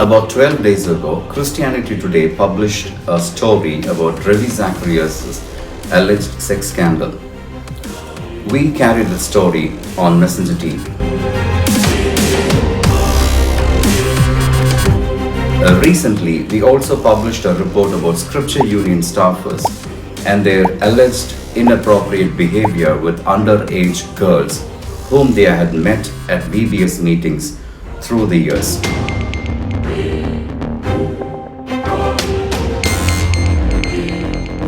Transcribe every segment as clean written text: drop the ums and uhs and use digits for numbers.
About 12 days ago, Christianity Today published a story about Ravi Zacharias' alleged sex scandal. We carried the story on Messenger TV. Recently, we also published a report about Scripture Union staffers and their alleged inappropriate behavior with underage girls whom they had met at VBS meetings through the years.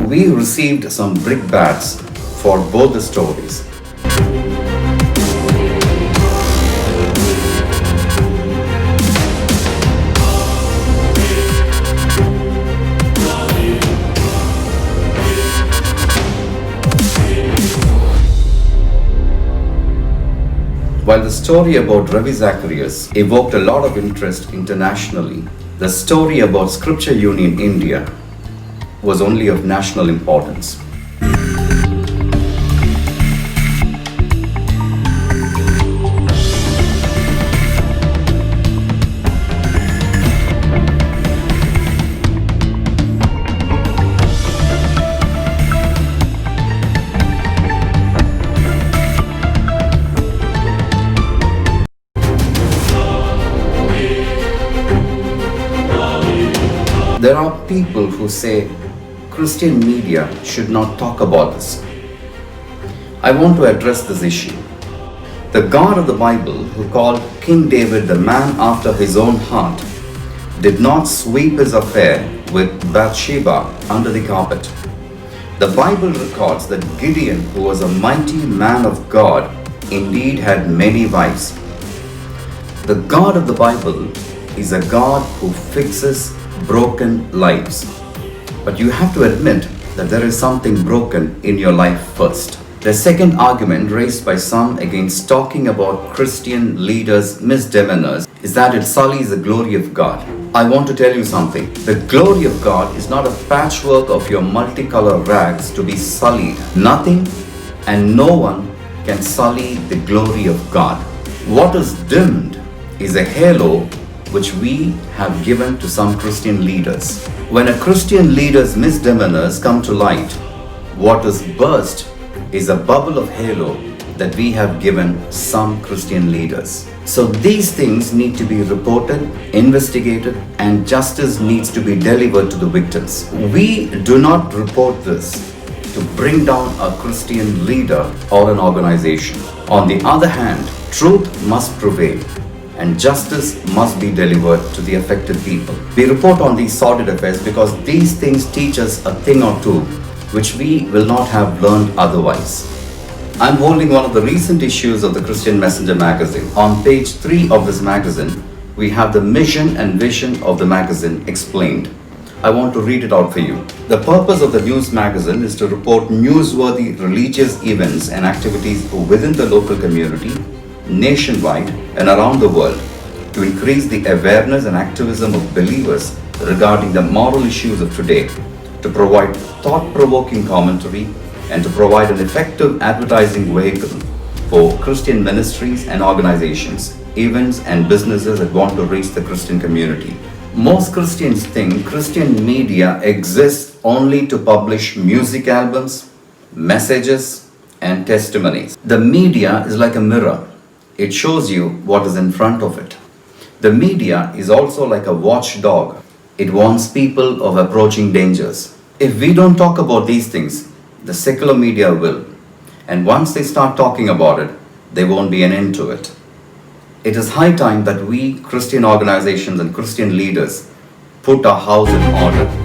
We received some brickbats for both the stories. While the story about Ravi Zacharias evoked a lot of interest internationally, the story about Scripture Union India was only of national importance. There are people who say Christian media should not talk about this. I want to address this issue. The God of the Bible, who called King David the man after his own heart, did not sweep his affair with Bathsheba under the carpet. The Bible records that Gideon, who was a mighty man of God, indeed had many wives. The God of the Bible is a God who fixes broken lives. But you have to admit that there is something broken in your life first. The second argument raised by some against talking about Christian leaders' misdemeanors is that it sullies the glory of God. I want to tell you something. The glory of God is not a patchwork of your multicolored rags to be sullied. Nothing and no one can sully the glory of God. What is dimmed is a halo which we have given to some Christian leaders. When a Christian leader's misdemeanors come to light, what is burst is a bubble of halo that we have given some Christian leaders. So these things need to be reported, investigated, and justice needs to be delivered to the victims. We do not report this to bring down a Christian leader or an organization. On the other hand, truth must prevail and justice must be delivered to the affected people. We report on these sordid affairs because these things teach us a thing or two which we will not have learned otherwise. I'm holding one of the recent issues of the Christian Messenger magazine. On page 3 of this magazine, we have the mission and vision of the magazine explained. I want to read it out for you. The purpose of the news magazine is to report newsworthy religious events and activities within the local community, nationwide and around the world, to increase the awareness and activism of believers regarding the moral issues of today, to provide thought-provoking commentary, and to provide an effective advertising vehicle for Christian ministries and organizations, events and businesses that want to reach the Christian community. Most Christians think Christian media exists only to publish music albums, messages, and testimonies. The media is like a mirror. It shows you what is in front of it. The media is also like a watchdog. It warns people of approaching dangers. If we don't talk about these things, the secular media will. And once they start talking about it, there won't be an end to it. It is high time that we, Christian organizations and Christian leaders, put our house in order.